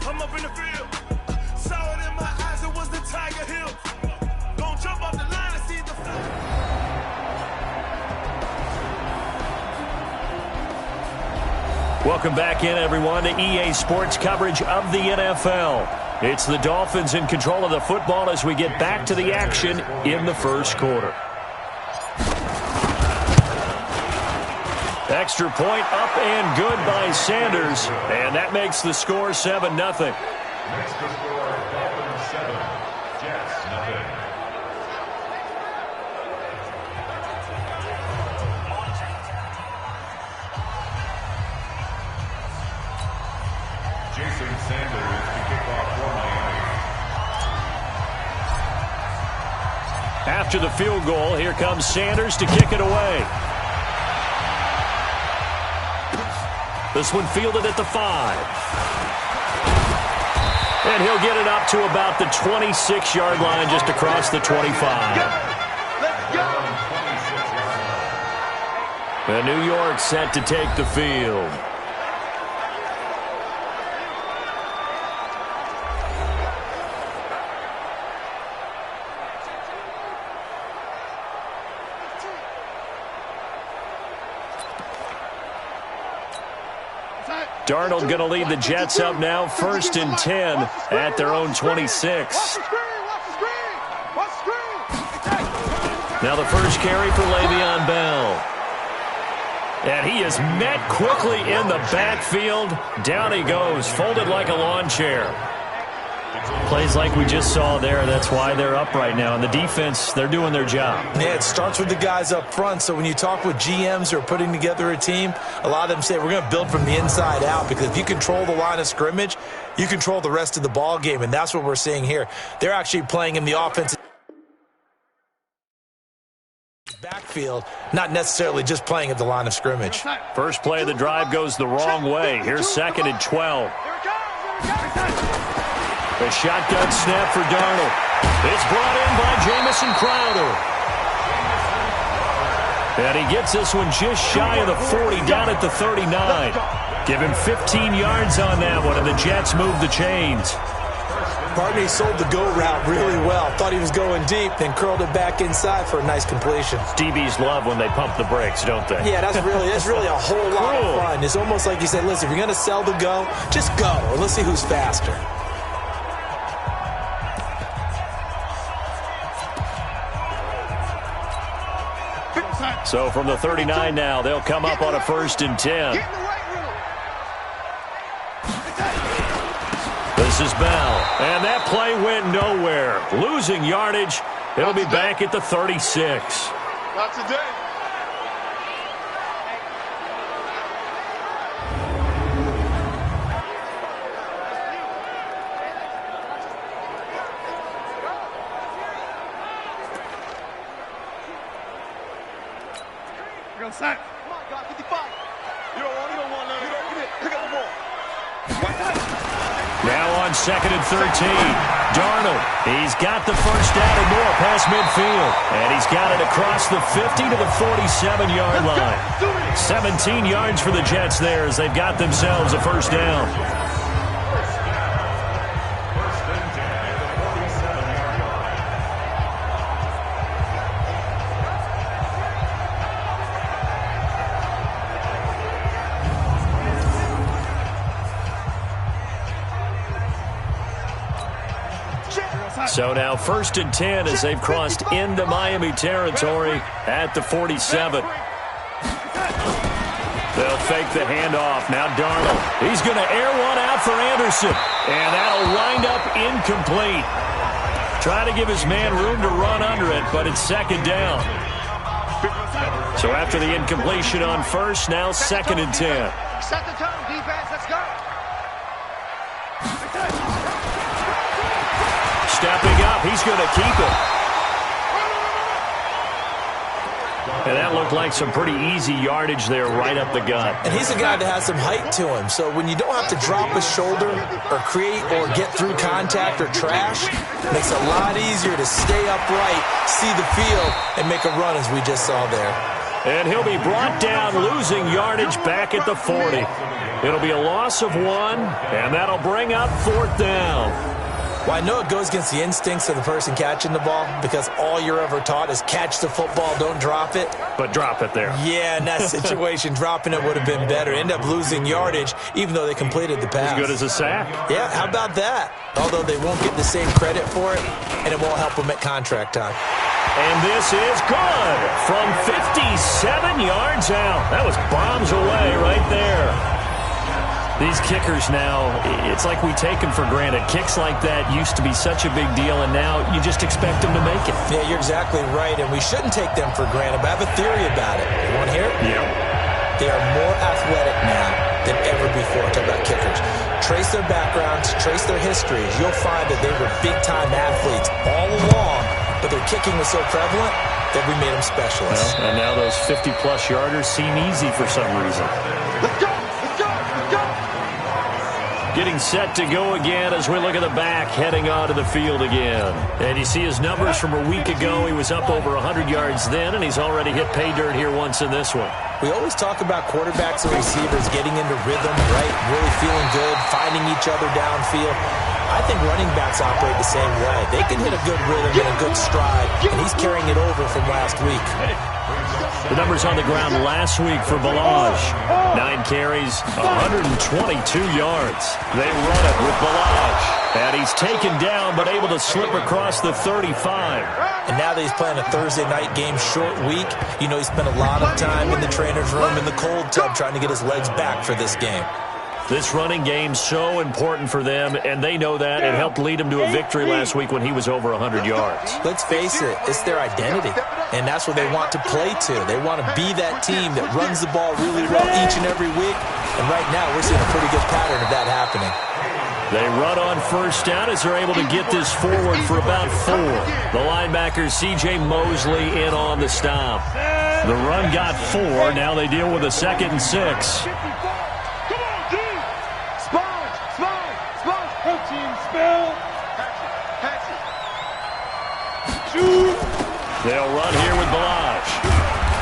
I'm up in the field. Saw it in my eyes, it was the Tiger Hill. Gonna jump off the line and see the Welcome back in, everyone, to EA Sports coverage of the NFL. It's the Dolphins in control of the football as we get back to the action in the first quarter. Extra point up and good by Sanders, and that makes the score 7-0. Next to score, Dolphins 7, Jets 0. Jason Sanders to kick off for Miami. After the field goal, here comes Sanders to kick it away. This one fielded at the 5. And he'll get it up to about the 26-yard line, just across the 25. And New York set to take the field. Darnold going to lead the Jets up now, 1st and 10 at their own 26. Now the first carry for Le'Veon Bell. And he is met quickly in the backfield. Down he goes, folded like a lawn chair. Plays like we just saw there. That's why they're up right now. And the defense, they're doing their job. Yeah, it starts with the guys up front. So when you talk with GMs who are putting together a team, a lot of them say we're going to build from the inside out, because if you control the line of scrimmage, you control the rest of the ball game. And that's what we're seeing here. They're actually playing in the offensive backfield, not necessarily just playing at the line of scrimmage. First play of the drive goes the wrong way. Here's 2nd and 12. A shotgun snap for Darnold. It's brought in by Jamison Crowder. And he gets this one just shy of the 40, down at the 39. Give him 15 yards on that one, and the Jets move the chains. Pardon me, sold the go route really well. Thought he was going deep, then curled it back inside for a nice completion. DBs love when they pump the brakes, don't they? Yeah, that's really a whole lot of fun. It's almost like you said, listen, if you're going to sell the go, just go, and let's see who's faster. So from the 39 now, they'll come up on a 1st and 10. This is Bell, and that play went nowhere. Losing yardage. It'll be back at the 36. Not today. Sack. Come on, God, 55. You don't want none. You don't get it. Pick up the ball. Now on 2nd and 13. Darnold, he's got the first down and more past midfield. And he's got it across the 50 to the 47-yard line. 17 yards for the Jets there as they've got themselves a first down. So now 1st and 10 as they've crossed into Miami territory at the 47. They'll fake the handoff. Now Darnold. He's going to air one out for Anderson. And that'll wind up incomplete. Try to give his man room to run under it, but it's 2nd down. So after the incompletion on 1st, now 2nd and 10. Set the tone, defense. Let's go. Stepping up, he's going to keep it. And that looked like some pretty easy yardage there right up the gut. And he's a guy that has some height to him, so when you don't have to drop a shoulder or create or get through contact or trash, it makes it a lot easier to stay upright, see the field, and make a run as we just saw there. And he'll be brought down, losing yardage back at the 40. It'll be a loss of 1, and that'll bring up 4th down. Well, I know it goes against the instincts of the person catching the ball because all you're ever taught is catch the football, don't drop it. But drop it there. Yeah, in that situation, dropping it would have been better. End up losing yardage, even though they completed the pass. As good as a sack. Yeah, how about that? Although they won't get the same credit for it, and it won't help them at contract time. And this is good from 57 yards out. That was bombs away right there. These kickers now, it's like we take them for granted. Kicks like that used to be such a big deal, and now you just expect them to make it. Yeah, you're exactly right, and we shouldn't take them for granted, but I have a theory about it. You want to hear it? Yep. They are more athletic now than ever before. Talk about kickers. Trace their backgrounds, trace their histories. You'll find that they were big-time athletes all along, but their kicking was so prevalent that we made them specialists. Well, and now those 50-plus yarders seem easy for some reason. Let's go! Let's go! Let's go! Getting set to go again as we look at the back, heading onto the field again. And you see his numbers from a week ago. He was up over 100 yards then, and he's already hit pay dirt here once in this one. We always talk about quarterbacks and receivers getting into rhythm, right? Really feeling good, finding each other downfield. I think running backs operate the same way. They can hit a good rhythm and a good stride, and he's carrying it over from last week. The numbers on the ground last week for Bouie. 9 carries, 122 yards. They run it with Bouie. And he's taken down but able to slip across the 35. And now that he's playing a Thursday night game, short week, you know he spent a lot of time in the trainer's room in the cold tub trying to get his legs back for this game. This running game's so important for them, and they know that. It helped lead them to a victory last week when he was over 100 yards. Let's face it, it's their identity, and that's what they want to play to. They want to be that team that runs the ball really well each and every week, and right now we're seeing a pretty good pattern of that happening. They run on first down as they're able to get this forward for about 4. The linebacker, C.J. Mosley, in on the stop. The run got 4. Now they deal with a 2nd and 6. They'll run here with Bouie.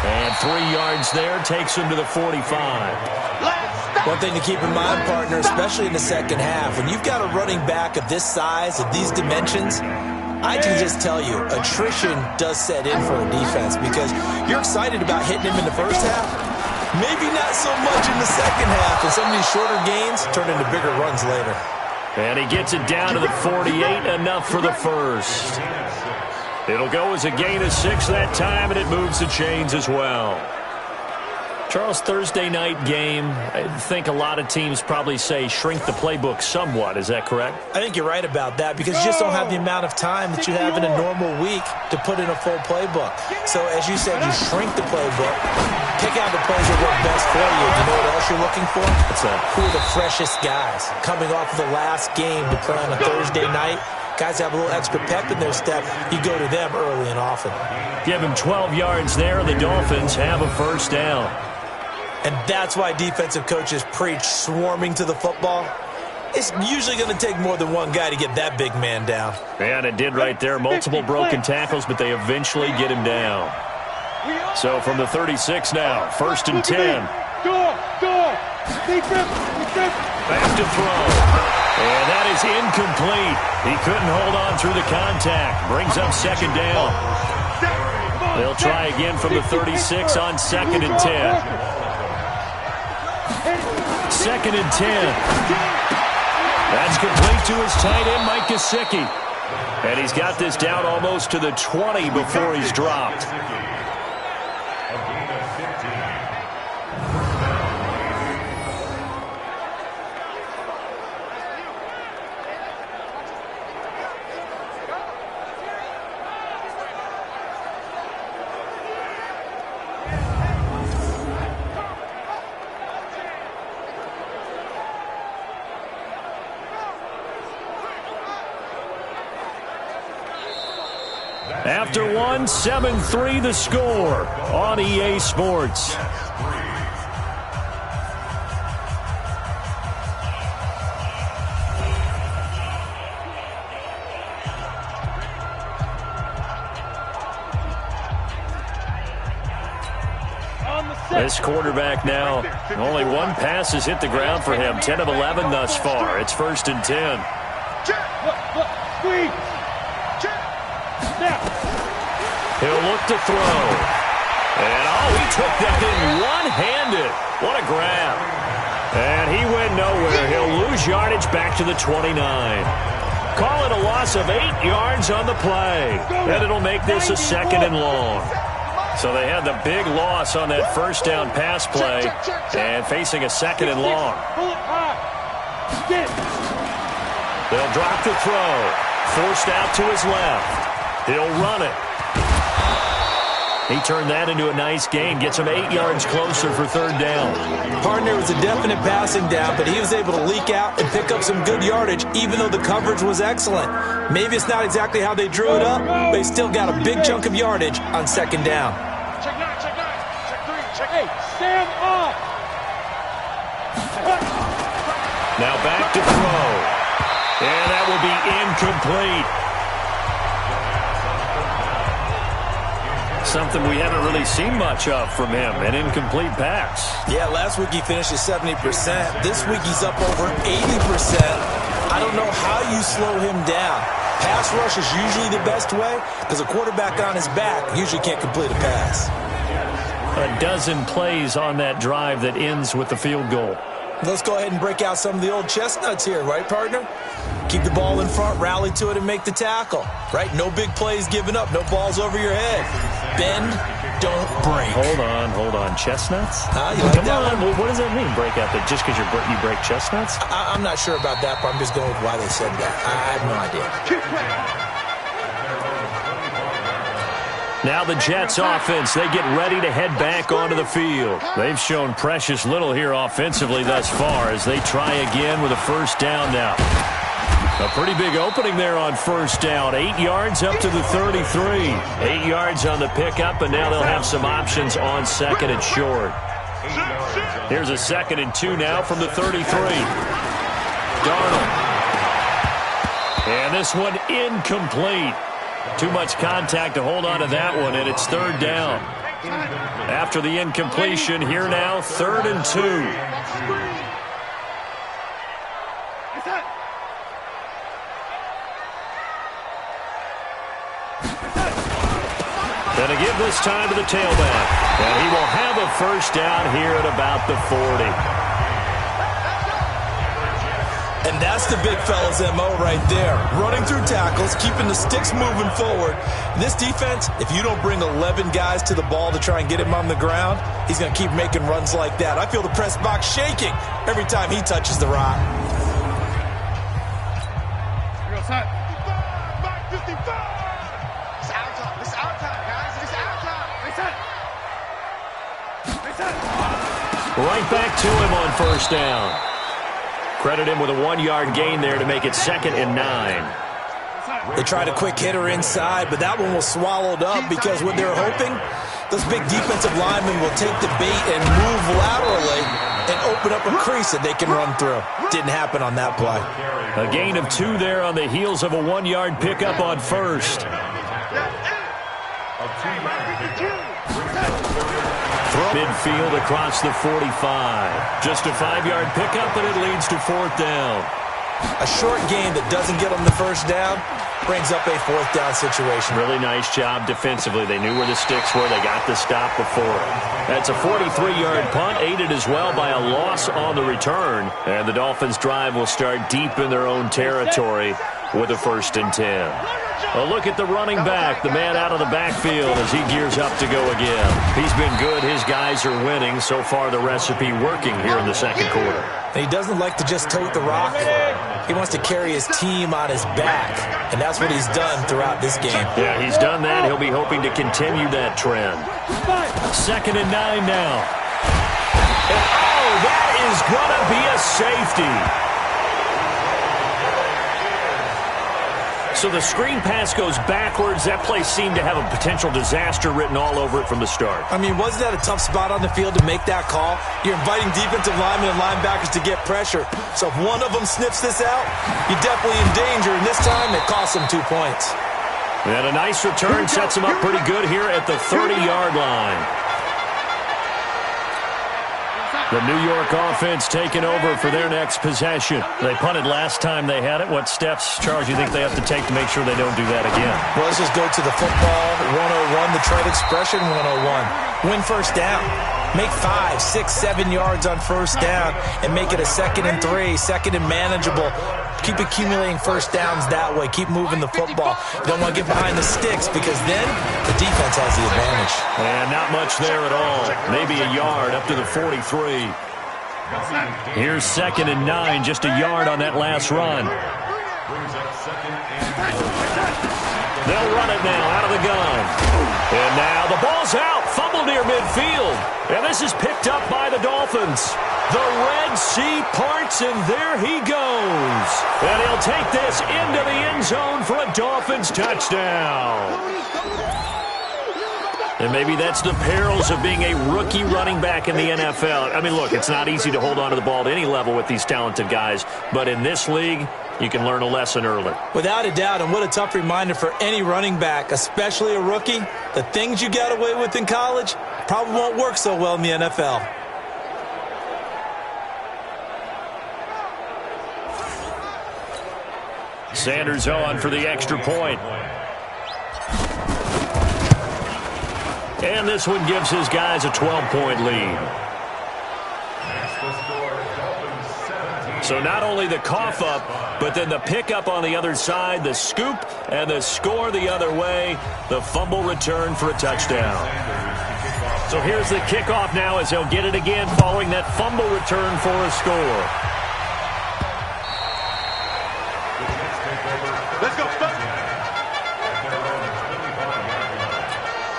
And 3 yards there takes him to the 45. One thing to keep in mind, partner, especially in the second half, when you've got a running back of this size, of these dimensions, I can just tell you, attrition does set in for a defense because you're excited about hitting him in the first half. Maybe not so much in the second half, and some of these shorter gains turn into bigger runs later. And he gets it down to the 48, enough for the first. It'll go as a gain of 6 that time, and it moves the chains as well. Charles, Thursday night game, I think a lot of teams probably say shrink the playbook somewhat. Is that correct? I think you're right about that because you just don't have the amount of time that you have in a normal week to put in a full playbook. So, as you said, you shrink the playbook, pick out the plays that work best for you. You know what else you're looking for? What's that? Who are the freshest guys coming off of the last game to play on a Thursday night? Guys have a little extra pep in their step. You go to them early and often. Give him 12 yards there. The Dolphins have a first down. And that's why defensive coaches preach swarming to the football. It's usually going to take more than one guy to get that big man down. And it did right there. Multiple broken tackles, but they eventually get him down. So from the 36 now, 1st and 10. Back to throw. And that is incomplete. He couldn't hold on through the contact. Brings up 2nd down. They'll try again from the 36 on 2nd and 10. 2nd and 10. That's complete to his tight end, Mike Gesicki. And he's got this down almost to the 20 before he's dropped. After one, 7-3 the score on EA Sports. This quarterback now, only one pass has hit the ground for him. 10 of 11 thus far. It's 1st and 10. He'll look to throw. And, he took that in one-handed. What a grab. And he went nowhere. He'll lose yardage back to the 29. Call it a loss of 8 yards on the play. And it'll make this a 2nd and long. So they had the big loss on that first down pass play and facing a 2nd and long. They'll drop the throw. Forced out to his left. He'll run it. He turned that into a nice gain. Gets him 8 yards closer for 3rd down. Partner was a definite passing down, but he was able to leak out and pick up some good yardage, even though the coverage was excellent. Maybe it's not exactly how they drew it up, but he still got a big chunk of yardage on 2nd down. Check 9, check 9, check 3, check 8. Stand up. Now back to throw. And that will be incomplete. Something we haven't really seen much of from him, an incomplete pass. Yeah, last week he finished at 70%. This week he's up over 80%. I don't know how you slow him down. Pass rush is usually the best way because a quarterback on his back usually can't complete a pass. A dozen plays on that drive that ends with the field goal. Let's go ahead and break out some of the old chestnuts here, right, partner? Keep the ball in front, rally to it, and make the tackle, right? No big plays given up, no balls over your head. Bend, don't break. Hold on. Chestnuts? You like Come that on. one? What does that mean, break out? That just because you break chestnuts? I'm not sure about that, but I'm just going with why they said that. I have no idea. Now the Jets offense, they get ready to head back onto the field. They've shown precious little here offensively thus far as they try again with a 1st down now. A pretty big opening there on 1st down. 8 yards up to the 33. 8 yards on the pickup, and now they'll have some options on 2nd and short. Here's a 2nd and 2 now from the 33. Darnold. And this one incomplete. Too much contact to hold on to that one, and it's 3rd down. After the incompletion, here now, 3rd and 2. Going to give this time to the tailback. And he will have a 1st down here at about the 40. And that's the big fella's MO right there. Running through tackles, keeping the sticks moving forward. This defense, if you don't bring 11 guys to the ball to try and get him on the ground, he's going to keep making runs like that. I feel the press box shaking every time he touches the rock. Here goes that. 55! It's our time. It's our time, guys. It's our time. Right back to him on 1st down. Credit him with a 1-yard gain there to make it 2nd and 9. They tried a quick hitter inside, but that one was swallowed up because what they're hoping, those big defensive linemen will take the bait and move laterally and open up a crease that they can run through. Didn't happen on that play. A gain of 2 there on the heels of a 1-yard pickup on 1st. Midfield across the 45. Just a 5-yard pickup, and it leads to 4th down. A short game that doesn't get them the 1st down brings up a 4th down situation. Really nice job defensively. They knew where the sticks were. They got the stop before. That's a 43-yard punt, aided as well by a loss on the return. And the Dolphins' drive will start deep in their own territory with a 1st and 10. A look at the running back, the man out of the backfield as he gears up to go again. He's been good. His guys are winning. So far, the recipe working here in the 2nd quarter. He doesn't like to just tote the rock. He wants to carry his team on his back, and that's what he's done throughout this game. Yeah, he's done that. He'll be hoping to continue that trend. 2nd and 9 now. And, that is going to be a safety. So the screen pass goes backwards. That play seemed to have a potential disaster written all over it from the start. I mean, wasn't that a tough spot on the field to make that call? You're inviting defensive linemen and linebackers to get pressure. So if one of them sniffs this out, you're definitely in danger. And this time, it costs them 2 points. And a nice return sets him up pretty good here at the 30-yard line. The New York offense taking over for their next possession. They punted last time they had it. What steps, Charles, you think they have to take to make sure they don't do that again? Well, let's just go to the football 101, the trade expression 101. Win first down. Make 5, 6, 7 yards on first down and make it a 2nd and 3, 2nd and manageable. Keep accumulating first downs that way. Keep moving the football. You don't want to get behind the sticks because then the defense has the advantage. And not much there at all. Maybe a yard up to the 43. Here's 2nd and 9, just a yard on that last run. They'll run it now out of the gun. And now the ball's out. Fumble near midfield. And this is picked up by the Dolphins. The Red Sea parts, and there he goes. And he'll take this into the end zone for a Dolphins touchdown. And maybe that's the perils of being a rookie running back in the NFL. I mean, look, it's not easy to hold on to the ball at any level with these talented guys. But in this league, you can learn a lesson early. Without a doubt, and what a tough reminder for any running back, especially a rookie. The things you got away with in college probably won't work so well in the NFL. Sanders on for the extra point. And this one gives his guys a 12-point lead. So not only the cough up, but then the pickup on the other side, the scoop, and the score the other way, the fumble return for a touchdown. So here's the kickoff now as they'll get it again following that fumble return for a score. Let's go.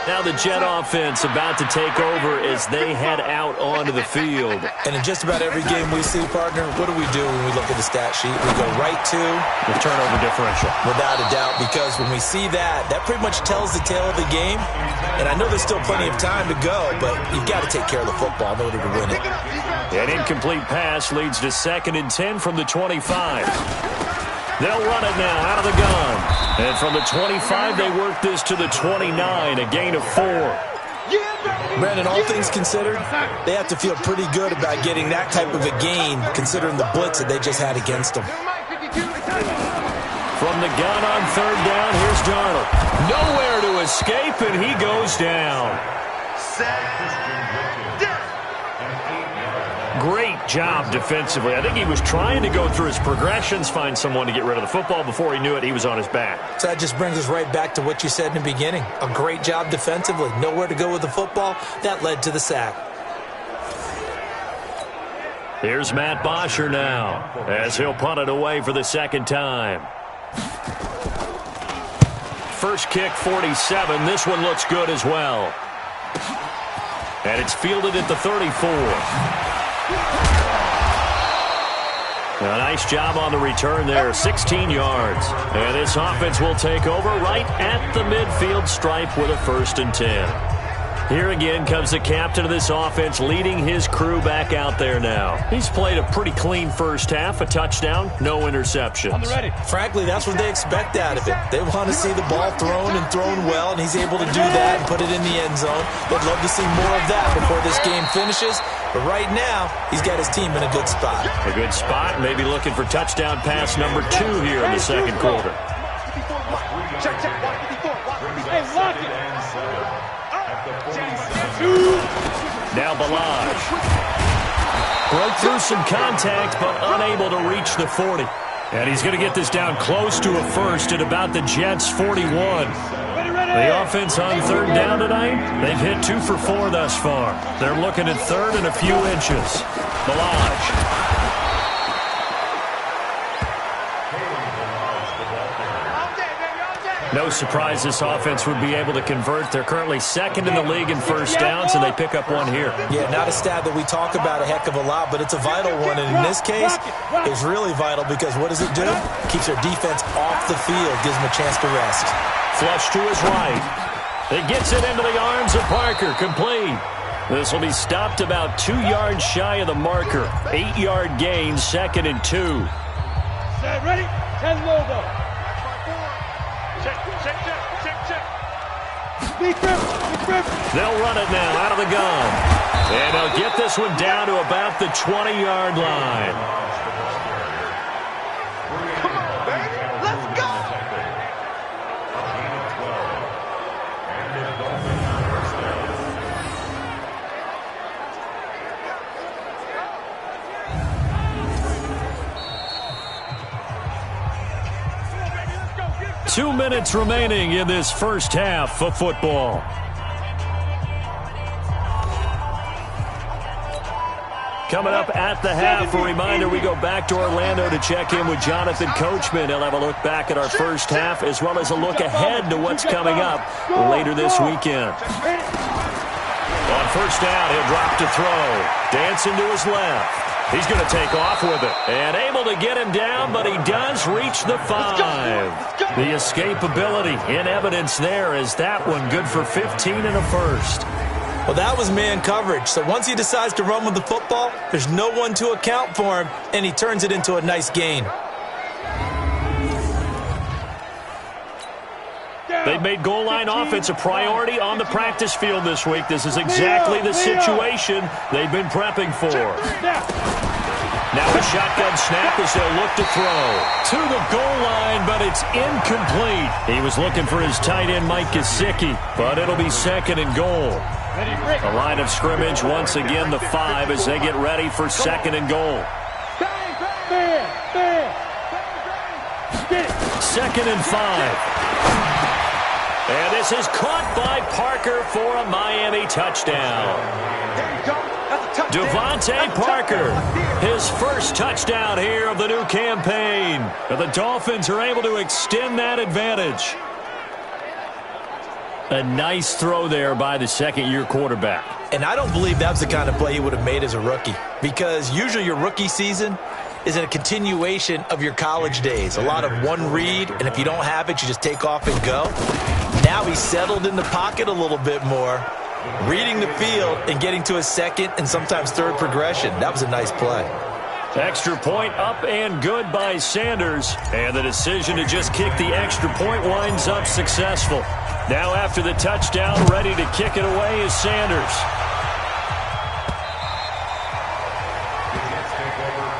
Now the Jet offense about to take over as they head out onto the field. And in just about every game we see, partner, what do we do when we look at the stat sheet? We go right to the turnover differential. Without a doubt, because when we see that, that pretty much tells the tale of the game. And I know there's still plenty of time to go, but you've got to take care of the football in order to win it. An incomplete pass leads to 2nd and 10 from the 25. They'll run it now out of the gun. And from the 25, they work this to the 29, a gain of 4. Brandon, all things considered, they have to feel pretty good about getting that type of a gain, considering the blitz that they just had against them. From the gun on 3rd down, here's Darnold. Nowhere to escape, and he goes down. Great job defensively. I think he was trying to go through his progressions, find someone to get rid of the football. Before he knew it, he was on his back. So that just brings us right back to what you said in the beginning. A great job defensively. Nowhere to go with the football. That led to the sack. Here's Matt Bosher now as he'll punt it away for the 2nd time. First kick, 47. This one looks good as well. And it's fielded at the 34. A nice job on the return there, 16 yards. And this offense will take over right at the midfield stripe with a 1st and 10. Here again comes the captain of this offense leading his crew back out there now. He's played a pretty clean first half, a touchdown, no interceptions. Frankly, that's what they expect out of it. They want to see the ball thrown and thrown well, and he's able to do that and put it in the end zone. They'd love to see more of that before this game finishes. But right now, he's got his team in a good spot. A good spot, maybe looking for touchdown pass number 2 here in the 2nd quarter. Check. Hey, lock it. Now Balaj. Broke through some contact, but unable to reach the 40. And he's going to get this down close to a 1st at about the Jets' 41. The offense on 3rd down tonight, they've hit 2 for 4 thus far. They're looking at 3rd and a few inches. Balaj. No surprise this offense would be able to convert. They're currently 2nd in the league in first downs, and they pick up 1 here. Yeah, not a stat that we talk about a heck of a lot, but it's a vital one. And in this case, it's really vital because what does it do? Keeps their defense off the field, gives them a chance to rest. Flush to his right. It gets it into the arms of Parker, complete. This will be stopped about 2 yards shy of the marker. 8-yard gain, 2nd and 2. Set, ready? 10 logo. They'll run it now out of the gun. And they'll get this one down to about the 20-yard line. Come on, baby. Let's go. 2 minutes remaining in this first half of football. Coming up at the half, a reminder, we go back to Orlando to check in with Jonathan Coachman. He'll have a look back at our first half as well as a look ahead to what's coming up later this weekend. On first down, he'll drop to throw. Dancing to his left. He's going to take off with it. And able to get him down, but he does reach the 5. The escapability in evidence there is that one good for 15 and a first. Well, that was man coverage. So once he decides to run with the football, there's no one to account for him, and he turns it into a nice gain. They've made goal line offense a priority on the practice field this week. This is exactly the situation they've been prepping for. Now a shotgun snap as they'll look to throw. To the goal line, but it's incomplete. He was looking for his tight end, Mike Gesicki, but it'll be second and goal. The line of scrimmage, once again, the 5 as they get ready for second and goal. Second and 5. And this is caught by Parker for a Miami touchdown. Devontae Parker, his first touchdown here of the new campaign. And the Dolphins are able to extend that advantage. A nice throw there by the second-year quarterback. And I don't believe that's the kind of play he would have made as a rookie, because usually your rookie season is a continuation of your college days. A lot of one read, and if you don't have it, you just take off and go. Now he's settled in the pocket a little bit more, reading the field and getting to a second and sometimes third progression. That was a nice play. Extra point up and good by Sanders. And the decision to just kick the extra point winds up successful. Now after the touchdown, ready to kick it away is Sanders.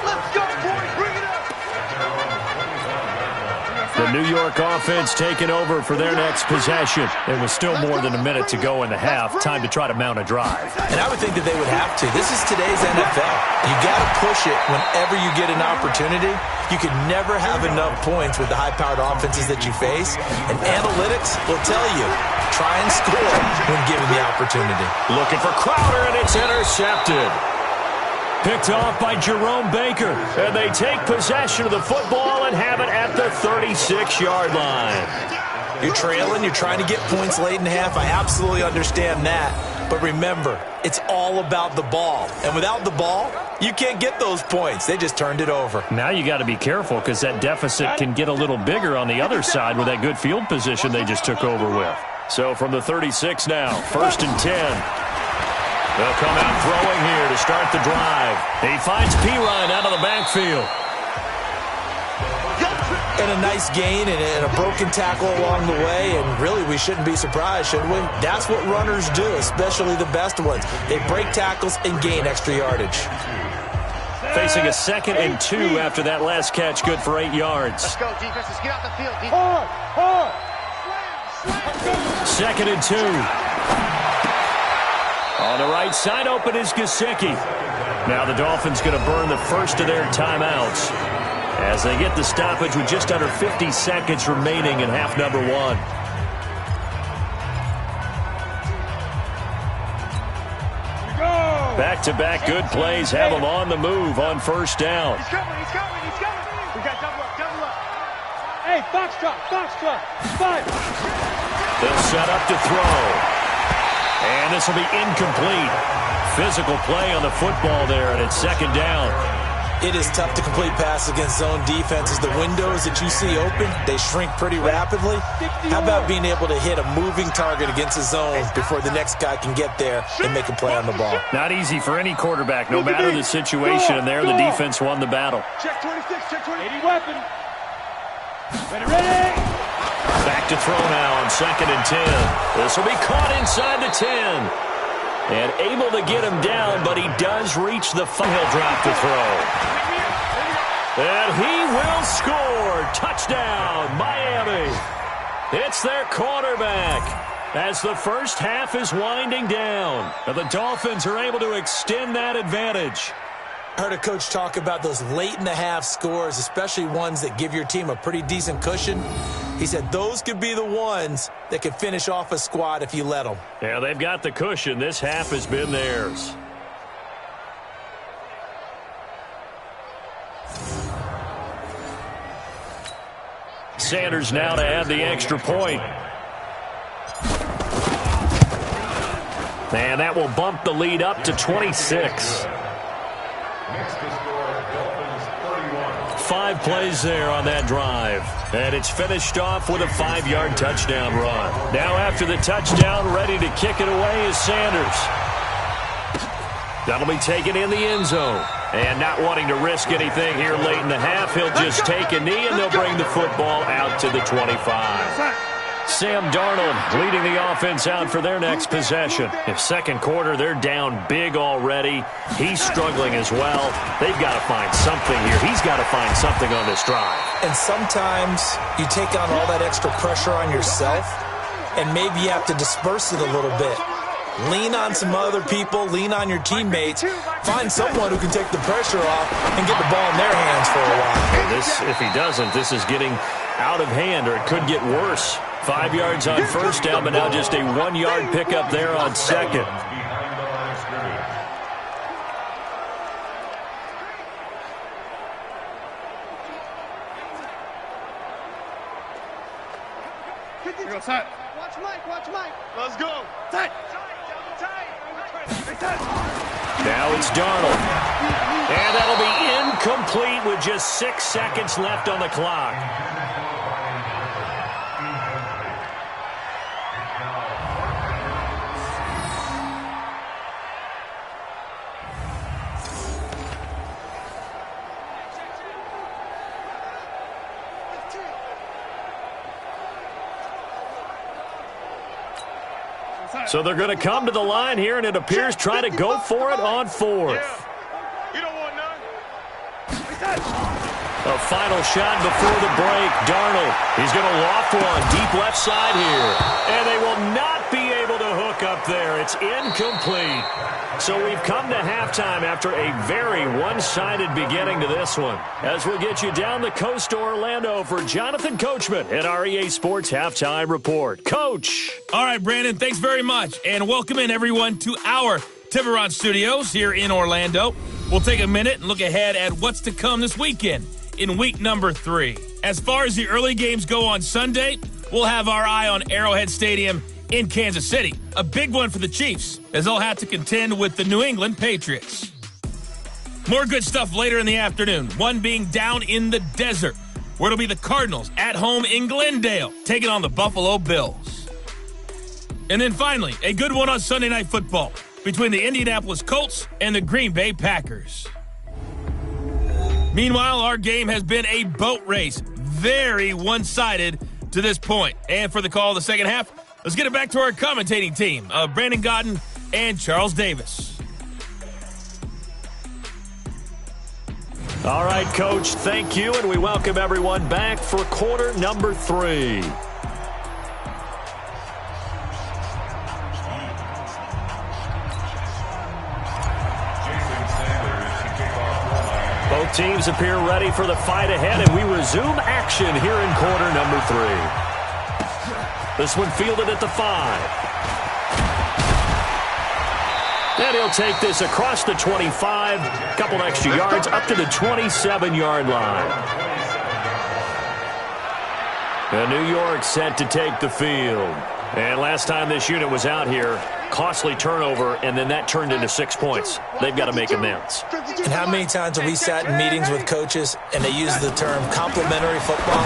Let's go, boys. Bring it up. The New York offense taking over for their next possession. It was still more than a minute to go in the half. Time to try to mount a drive. And I would think that they would have to. This is today's NFL. You got to push it whenever you get an opportunity. You can never have enough points with the high-powered offenses that you face. And analytics will tell you, try and score when given the opportunity. Looking for Crowder, and it's intercepted. Picked off by Jerome Baker. And they take possession of the football and have it at the 36-yard line. You're trailing. You're trying to get points late in the half. I absolutely understand that. But remember, it's all about the ball. And without the ball, you can't get those points. They just turned it over. Now you got to be careful because that deficit can get a little bigger on the other side with that good field position they just took over with. So from the 36 now, 1st and 10. They'll come out throwing here to start the drive. He finds Pirine out of the backfield. And a nice gain and a broken tackle along the way, and really we shouldn't be surprised, should we? That's what runners do, especially the best ones. They break tackles and gain extra yardage. Facing a 2nd and 2 after that last catch, good for 8 yards. Let's go, defense. Let's get out the field. Hard. 2nd and 2. On the right side, open is Gesicki. Now the Dolphins going to burn the first of their timeouts as they get the stoppage with just under 50 seconds remaining in half number 1. Back-to-back good plays have them on the move on first down. He's coming. We got double up. Hey, Foxtrot. 5. They'll set up to throw. And this will be incomplete. Physical play on the football there, and it's 2nd down. It is tough to complete passes against zone defenses. The windows that you see open, they shrink pretty rapidly. How about being able to hit a moving target against a zone before the next guy can get there and make a play on the ball? Not easy for any quarterback, no matter the situation, and there the defense won the battle. Check 26, check 20. 80 weapon. Ready. Back to throw now on 2nd and 10. This will be caught inside the 10. And able to get him down, but he does reach the final drop to throw. And he will score. Touchdown, Miami. It's their quarterback as the first half is winding down. And the Dolphins are able to extend that advantage. I heard a coach talk about those late-in-the-half scores, especially ones that give your team a pretty decent cushion. He said those could be the ones that could finish off a squad if you let them. Yeah, they've got the cushion. This half has been theirs. Sanders now to add the extra point. And that will bump the lead up to 26. Next to score, Dolphins 31. 5 plays there on that drive. And it's finished off with a 5-yard touchdown run. Now after the touchdown, ready to kick it away is Sanders. That'll be taken in the end zone. And not wanting to risk anything here late in the half, he'll just take a knee and they'll bring the football out to the 25. Sam Darnold leading the offense out for their next possession. In second quarter, they're down big already. He's struggling as well. They've got to find something here. He's got to find something on this drive. And sometimes you take on all that extra pressure on yourself, and maybe you have to disperse it a little bit. Lean on some other people, lean on your teammates, find someone who can take the pressure off and get the ball in their hands for a while. And if he doesn't, this is getting out of hand, or it could get worse. 5 yards on first down, but now just a 1-yard pickup there on second. Behind the line of scrimmage. Watch Mike, watch Mike. Let's go. Tight. Now it's Darnold. And that'll be incomplete with just 6 seconds left on the clock. So they're going to come to the line here, and it appears try to go for it on 4th. You don't want none. A final shot before the break. Darnold, he's going to loft one deep left side here. And they will not be able to hook up there. It's incomplete. So we've come to halftime after a very one-sided beginning to this one. As we'll get you down the coast to Orlando for Jonathan Coachman at our EA Sports Halftime Report. Coach. All right, Brandon, thanks very much. And welcome in, everyone, to our Tiburon Studios here in Orlando. We'll take a minute and look ahead at what's to come this weekend in week number 3. As far as the early games go on Sunday, we'll have our eye on Arrowhead Stadium in Kansas City. A big one for the Chiefs, as they'll have to contend with the New England Patriots. More good stuff later in the afternoon, one being down in the desert, where it'll be the Cardinals at home in Glendale, taking on the Buffalo Bills. And then finally, a good one on Sunday Night Football between the Indianapolis Colts and the Green Bay Packers. Meanwhile, our game has been a boat race, very one-sided to this point. And for the call of the second half, let's get it back to our commentating team of Brandon Godden and Charles Davis. All right, Coach, thank you, and we welcome everyone back for quarter number 3. Both teams appear ready for the fight ahead, and we resume action here in quarter number 3. This one fielded at the 5. And he'll take this across the 25, a couple extra yards, up to the 27-yard line. And New York set to take the field. And last time this unit was out here, costly turnover, and then that turned into 6 points. They've got to make amends. And how many times have we sat in meetings with coaches and they use the term complementary football?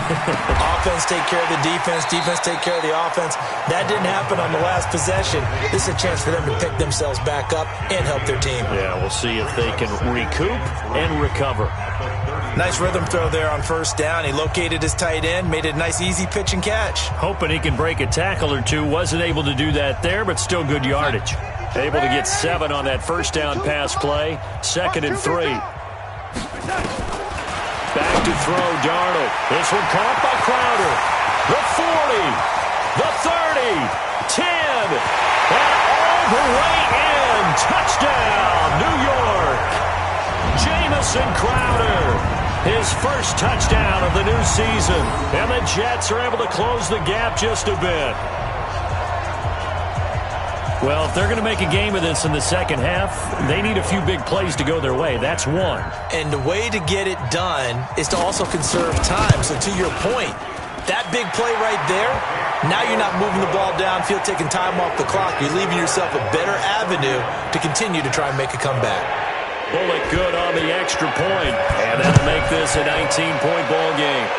Offense take care of the defense, defense take care of the offense. That didn't happen on the last possession. This is a chance for them to pick themselves back up and help their team. Yeah, we'll see if they can recoup and recover. At the 38. Nice rhythm throw there on first down. He located his tight end, made it a nice easy pitch and catch. Hoping he can break a tackle or two. Wasn't able to do that there, but still good yardage. Able to get 7 on that first down pass play. 2nd and 3. Back to throw, Darnold. This one caught by Crowder. The 40, the 30, 10, and all the way in. Touchdown, New York. Jamison Crowder. His first touchdown of the new season. And the Jets are able to close the gap just a bit. Well, if they're going to make a game of this in the second half, they need a few big plays to go their way. That's one. And the way to get it done is to also conserve time. So to your point, that big play right there, now you're not moving the ball downfield, taking time off the clock. You're leaving yourself a better avenue to continue to try and make a comeback. Bullet good on the extra point, and that'll make this a 19-point ball game.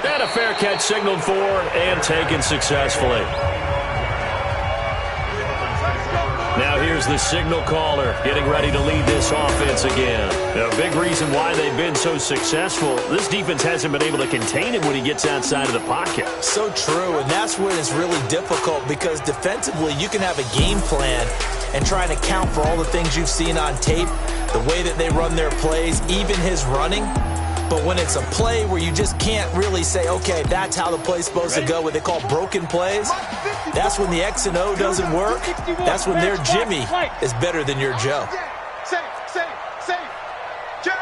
And a fair catch signaled for and taken successfully. Now here's the signal caller getting ready to lead this offense again. A big reason why they've been so successful, this defense hasn't been able to contain him when he gets outside of the pocket. So true, and that's when it's really difficult because defensively you can have a game plan and trying to account for all the things you've seen on tape, the way that they run their plays, even his running. But when it's a play where you just can't really say, okay, that's how the play's supposed to go, what they call broken plays, that's when the X and O doesn't work. That's when their Jimmy is better than your Joe. Safe. Check.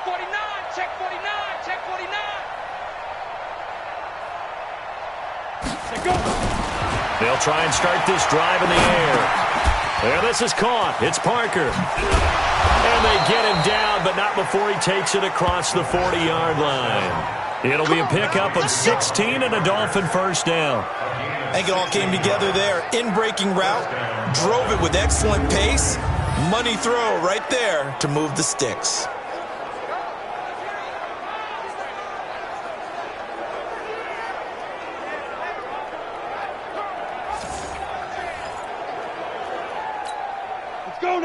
49, check 49, check 49. They'll try and start this drive in the air. There, this is caught. It's Parker. And they get him down, but not before he takes it across the 40-yard line. It'll be a pickup of 16 and a Dolphin first down. I think it all came together there. In-breaking route, drove it with excellent pace. Money throw right there to move the sticks.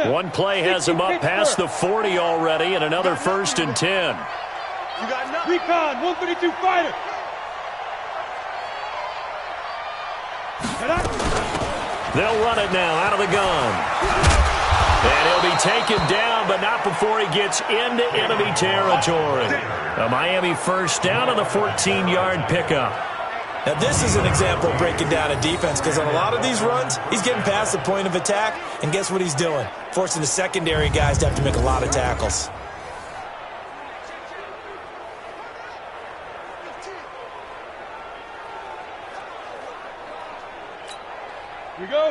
One play has him up past the 40 already, and another 1st and 10. You got enough. Recon, 132 fighter. They'll run it now out of the gun. And he'll be taken down, but not before he gets into enemy territory. A Miami first down on the 14-yard pickup. Now, this is an example of breaking down a defense because on a lot of these runs, he's getting past the point of attack, and guess what he's doing? Forcing the secondary guys to have to make a lot of tackles.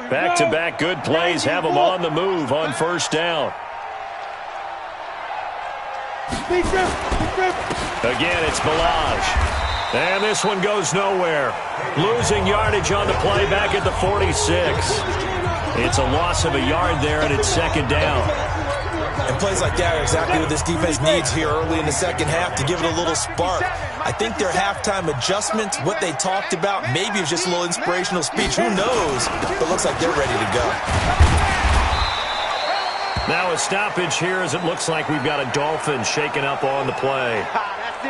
Back-to-back good plays have him on the move on first down. Again, it's Balaj. And this one goes nowhere. Losing yardage on the play back at the 46. It's a loss of a yard there, and it's 2nd down. And plays like that are exactly what this defense needs here early in the second half to give it a little spark. I think their halftime adjustments, what they talked about, maybe it's just a little inspirational speech. Who knows? But looks like they're ready to go. Now a stoppage here as it looks like we've got a Dolphin shaken up on the play.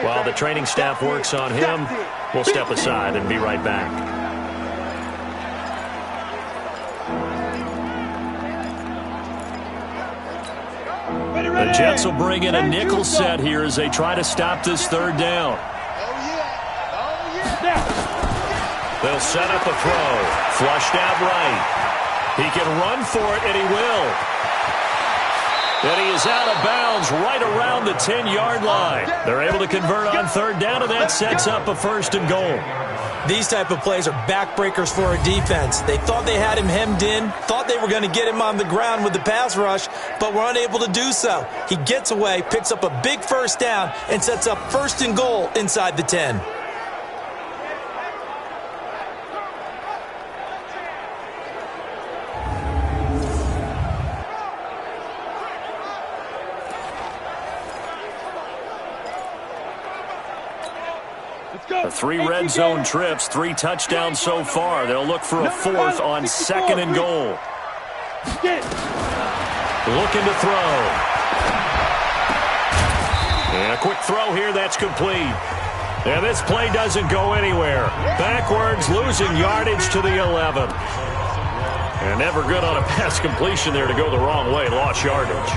While the training staff works on him, we'll step aside and be right back. The Jets will bring in a nickel set here as they try to stop this 3rd down. They'll set up a throw. Flushed out right. He can run for it, and he will. And he is out of bounds right around the 10-yard line. They're able to convert on 3rd down, and that sets up a 1st and goal. These type of plays are backbreakers for a defense. They thought they had him hemmed in, thought they were going to get him on the ground with the pass rush, but were unable to do so. He gets away, picks up a big 1st down, and sets up 1st and goal inside the 10. The 3 red zone trips, 3 touchdowns so far. They'll look for a 4th on 2nd and goal. Looking to throw. And a quick throw here that's complete. And this play doesn't go anywhere. Backwards, losing yardage to the 11. And never good on a pass completion there to go the wrong way. Lost yardage.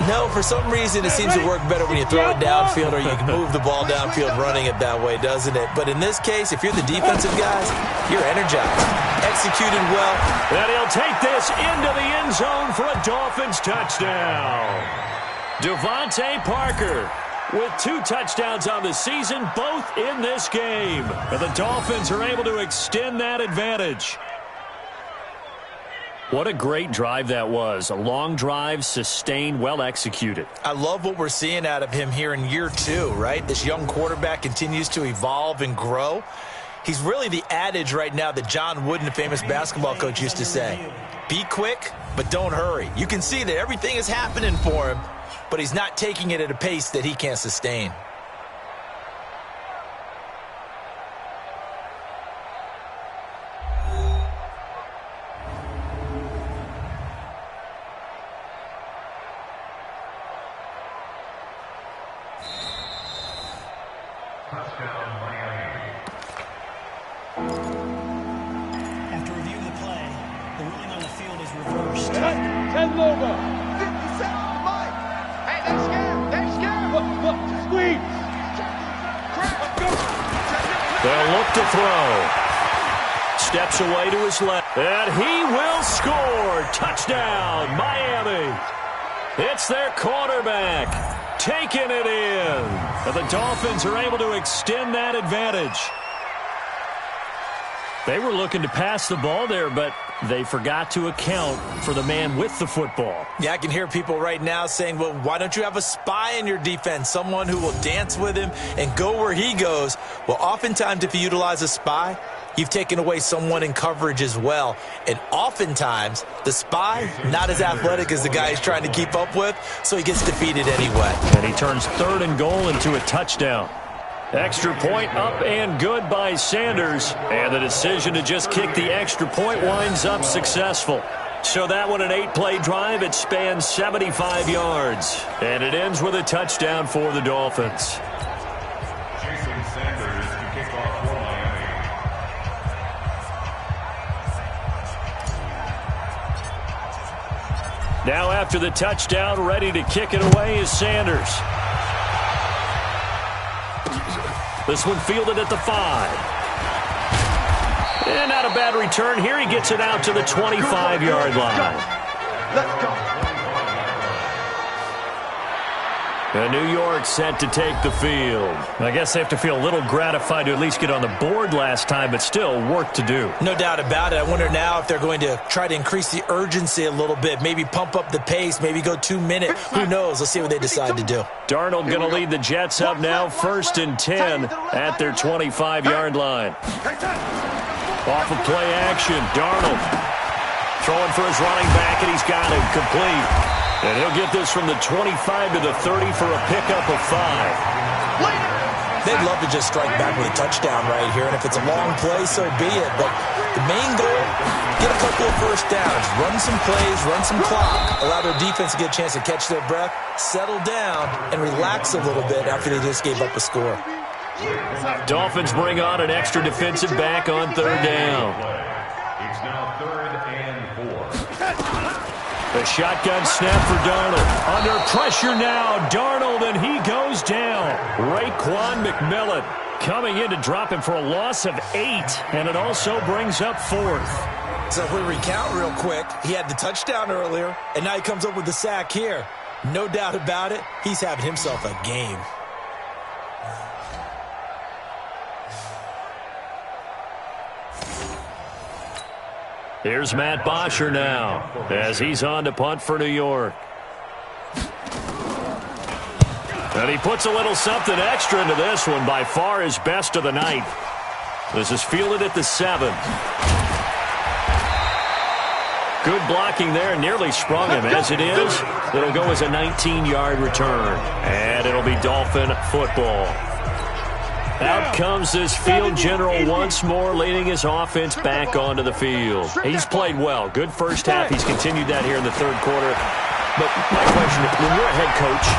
No, for some reason it seems to work better when you throw it downfield or you can move the ball downfield running it that way, doesn't it? But in this case, if you're the defensive guys, you're energized. Executed well. And he'll take this into the end zone for a Dolphins touchdown. Devontae Parker with 2 touchdowns on the season, both in this game. And the Dolphins are able to extend that advantage. What a great drive that was. A long drive, sustained, well executed. I love what we're seeing out of him here in year 2, right? This young quarterback continues to evolve and grow. He's really the adage right now that John Wooden, the famous basketball coach, used to say. Be quick, but don't hurry. You can see that everything is happening for him, but he's not taking it at a pace that he can't sustain. After reviewing the play, the ruling on the field is reversed. 10 logo. Mike. Hey, they're scared. They're scared. Look, squeeze. They'll look to throw. Steps away to his left. And he will score. Touchdown, Miami. It's their quarterback. Taking it in. And the Dolphins are able to extend that advantage. They were looking to pass the ball there, but they forgot to account for the man with the football. Yeah, I can hear people right now saying, well, why don't you have a spy in your defense, someone who will dance with him and go where he goes? Well, oftentimes if you utilize a spy, you've taken away someone in coverage as well. And oftentimes, the spy, not as athletic as the guy he's trying to keep up with, so he gets defeated anyway. And he turns 3rd and goal into a touchdown. Extra point up and good by Sanders. And the decision to just kick the extra point winds up successful. So that one an 8-play drive. It spans 75 yards. And it ends with a touchdown for the Dolphins. Jason Sanders to kick off for Miami. Now after the touchdown, ready to kick it away is Sanders. This one fielded at the 5. And not a bad return here. He gets it out to the 25-yard line. Let's go. And New York set to take the field. I guess they have to feel a little gratified to at least get on the board last time, but still work to do. No doubt about it. I wonder now if they're going to try to increase the urgency a little bit, maybe pump up the pace, maybe go 2 minute. Who knows? Let's see what they decide to do. Darnold going to lead the Jets up now, 1st and 10 at their 25-yard line. Off of play action, Darnold throwing for his running back, and he's got it complete. And he'll get this from the 25 to the 30 for a pickup of 5. They'd love to just strike back with a touchdown right here, and if it's a long play, so be it. But the main goal, get a couple of first downs, run some plays, run some clock, allow their defense to get a chance to catch their breath, settle down, and relax a little bit after they just gave up a score. Dolphins bring on an extra defensive back on 3rd down. It's now 3rd and 4. The shotgun snap for Darnold. Under pressure now, Darnold, and he goes down. Raekwon McMillan coming in to drop him for a loss of 8, and it also brings up 4th. So if we recount real quick, he had the touchdown earlier, and now he comes up with the sack here. No doubt about it, he's having himself a game. Here's Matt Bosher now as he's on to punt for New York. And he puts a little something extra into this one, by far his best of the night. This is fielded at the 7. Good blocking there, nearly sprung him. As it is, it'll go as a 19-yard return. And it'll be Dolphin football. Out comes this field general once more, leading his offense back onto the field. He's played well. Good first half. He's continued that here in the 3rd quarter. But my question, when you're a head coach,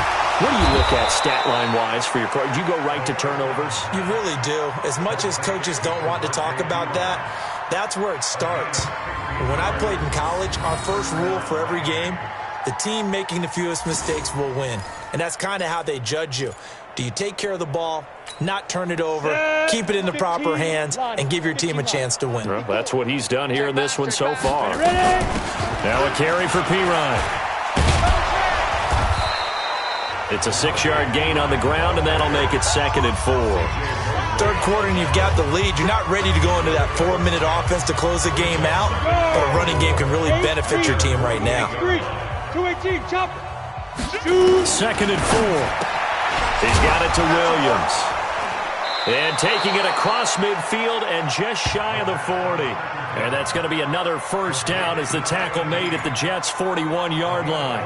What do you look at stat line-wise for your pro? Do you go right to turnovers? You really do. As much as coaches don't want to talk about that, that's where it starts. When I played in college, our first rule for every game, the team making the fewest mistakes will win. And that's kind of how they judge you. Do you take care of the ball, not turn it over, keep it in the proper hands, and give your team a chance to win? Well, that's what he's done here in this one so far. Now a carry for Pirine. It's a 6-yard gain on the ground, and that'll make it 2nd and 4. Third quarter, and you've got the lead. You're not ready to go into that 4-minute offense to close the game out, but a running game can really benefit your team right now. 218, chop. 2nd and 4. He's got it to Williams. And taking it across midfield and just shy of the 40. And that's going to be another first down as the tackle made at the Jets' 41-yard line.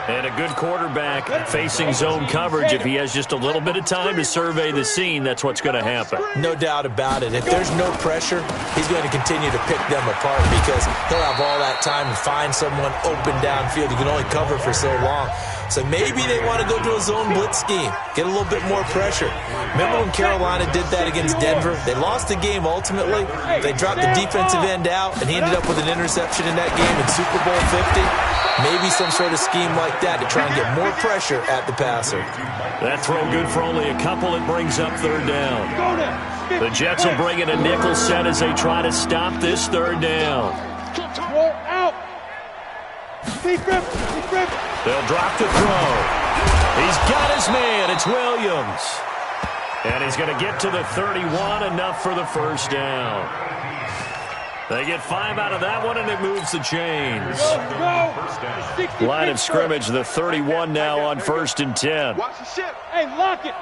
And a good quarterback facing zone coverage. If he has just a little bit of time to survey the scene, that's what's going to happen. No doubt about it. If there's no pressure, he's going to continue to pick them apart because he'll have all that time to find someone open downfield. You can only cover for so long. So maybe they want to go to a zone blitz scheme, get a little bit more pressure. Remember when Carolina did that against Denver? They lost the game ultimately. They dropped the defensive end out, and he ended up with an interception in that game in Super Bowl 50. Maybe some sort of scheme like that to try and get more pressure at the passer. That throw good for only a couple. It brings up 3rd down. The Jets will bring in a nickel set as they try to stop this 3rd down. Roll out. They'll drop the throw. He's got his man. It's Williams. And he's going to get to the 31, enough for the first down. They get 5 out of that one, and it moves the chains. Line of scrimmage, the 31 now on 1st and 10. Watch the ship. Hey, lock it.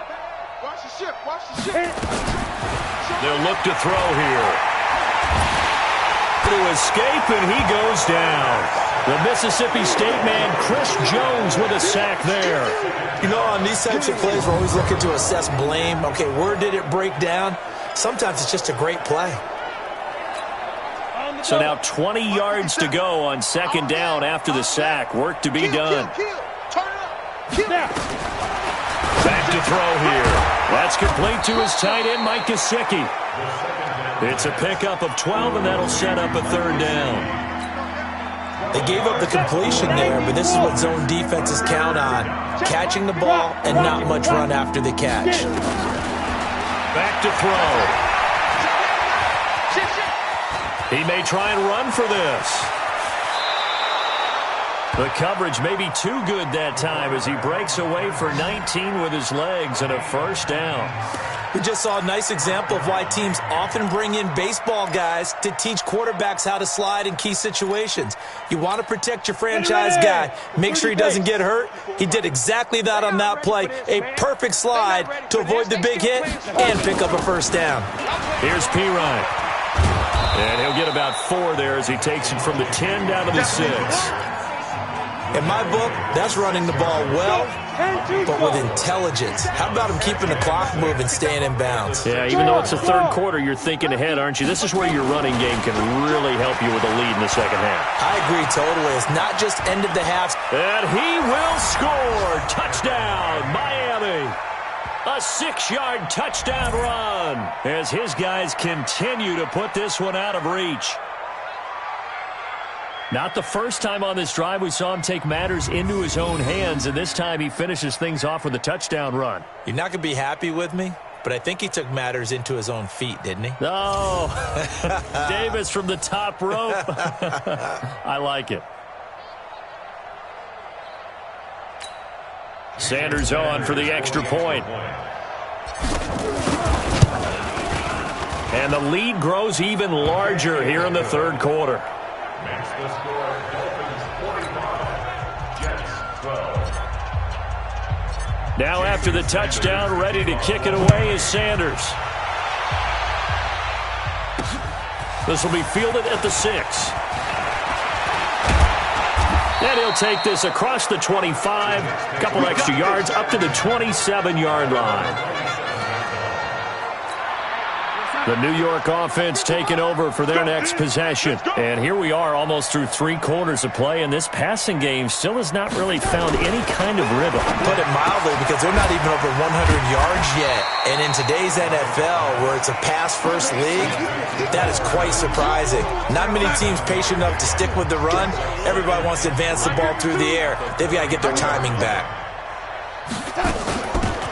Watch the ship. Watch the ship. They'll look to throw here. To escape, and he goes down. The Mississippi State man, Chris Jones, with a sack there. You know, on these types of plays, we're always looking to assess blame. Okay, where did it break down? Sometimes it's just a great play. So now 20 yards to go on 2nd down after the sack. Work to be done. Back to throw here. That's complete to his tight end, Mike Gesicki. It's a pickup of 12, and that'll set up a 3rd down. They gave up the completion there, but this is what zone defenses count on. Catching the ball and not much run after the catch. Back to throw. He may try and run for this. The coverage may be too good that time as he breaks away for 19 with his legs and a first down. We just saw a nice example of why teams often bring in baseball guys to teach quarterbacks how to slide in key situations. You want to protect your franchise guy. Make sure he doesn't get hurt. He did exactly that on that play. A perfect slide to avoid the big hit and pick up a first down. Here's Pirine. And he'll get about 4 there as he takes it from the 10 down to the 6. In my book, that's running the ball well, but with intelligence. How about him keeping the clock moving, staying in bounds? Yeah, even though it's the 3rd quarter, you're thinking ahead, aren't you? This is where your running game can really help you with a lead in the 2nd half. I agree totally. It's not just end of the half. And he will score. Touchdown, Miami. A 6-yard touchdown run as his guys continue to put this one out of reach. Not the first time on this drive we saw him take matters into his own hands, and this time he finishes things off with a touchdown run. You're not going to be happy with me, but I think he took matters into his own feet, didn't he? Oh, Davis from the top rope. I like it. Sanders on for the extra point. And the lead grows even larger here in the 3rd quarter. Match the score, Dolphins 45, Jets 12. Now after the touchdown, ready to kick it away is Sanders. This will be fielded at the 6. And he'll take this across the 25, a couple extra yards, up to the 27-yard line. The New York offense taking over for their next possession. And here we are almost through 3 quarters of play, and this passing game still has not really found any kind of rhythm. Put it mildly, because they're not even over 100 yards yet. And in today's NFL, where it's a pass-first league, that is quite surprising. Not many teams patient enough to stick with the run. Everybody wants to advance the ball through the air. They've got to get their timing back.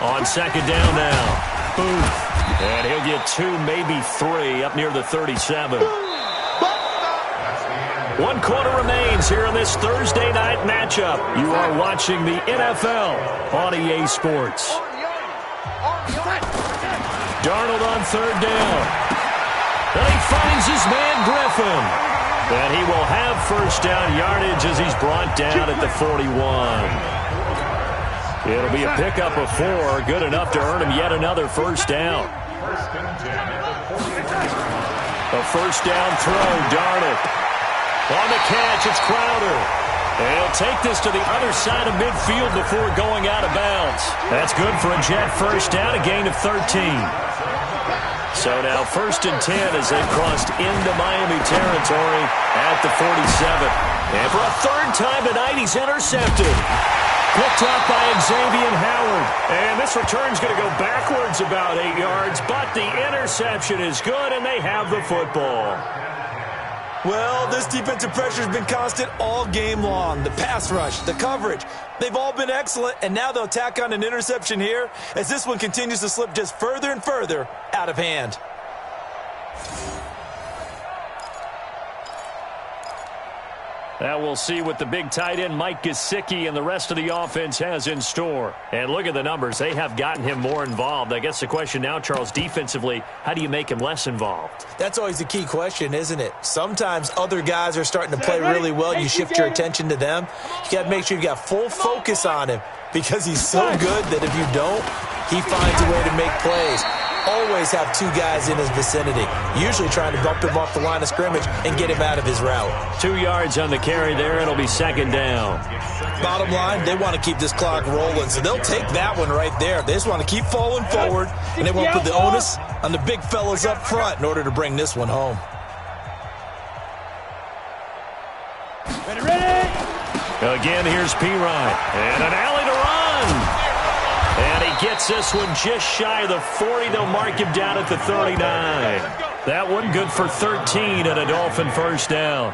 On second down now, Bouie. And he'll get 2, maybe 3, up near the 37. 1 quarter remains here in this Thursday night matchup. You are watching the NFL on EA Sports. Darnold on third down. And he finds his man Griffin. And he will have first down yardage as he's brought down at the 41. It'll be a pickup of 4, good enough to earn him yet another first down. A first down throw, Darnold. On the catch, it's Crowder. And he'll take this to the other side of midfield before going out of bounds. That's good for a Jet first down, a gain of 13. So now 1st and 10 as they've crossed into Miami territory at the 47. And for a 3rd time tonight, he's intercepted. Picked up by Xavier Howard. And this return's going to go backwards about 8 yards, but the interception is good, and they have the football. Well, this defensive pressure has been constant all game long. The pass rush, the coverage, they've all been excellent, and now they'll tack on an interception here as this one continues to slip just further and further out of hand. Now we'll see what the big tight end Mike Gesicki and the rest of the offense has in store. And look at the numbers. They have gotten him more involved. I guess the question now, Charles, defensively, how do you make him less involved? That's always the key question, isn't it? Sometimes other guys are starting to play really well, and you shift your attention to them. You got to make sure you got full focus on him because he's so good that if you don't, he finds a way to make plays. Always have 2 guys in his vicinity, usually trying to bump him off the line of scrimmage and get him out of his route. 2 yards on the carry there. It'll be second down. Bottom line, they want to keep this clock rolling, so they'll take that one right there. They just want to keep falling forward, and they want to put the onus on the big fellas up front in order to bring this one home. Ready. Again, here's Pirine. And an alley to run. And he gets this one just shy of the 40. They'll mark him down at the 39. That one good for 13 and a Dolphin first down.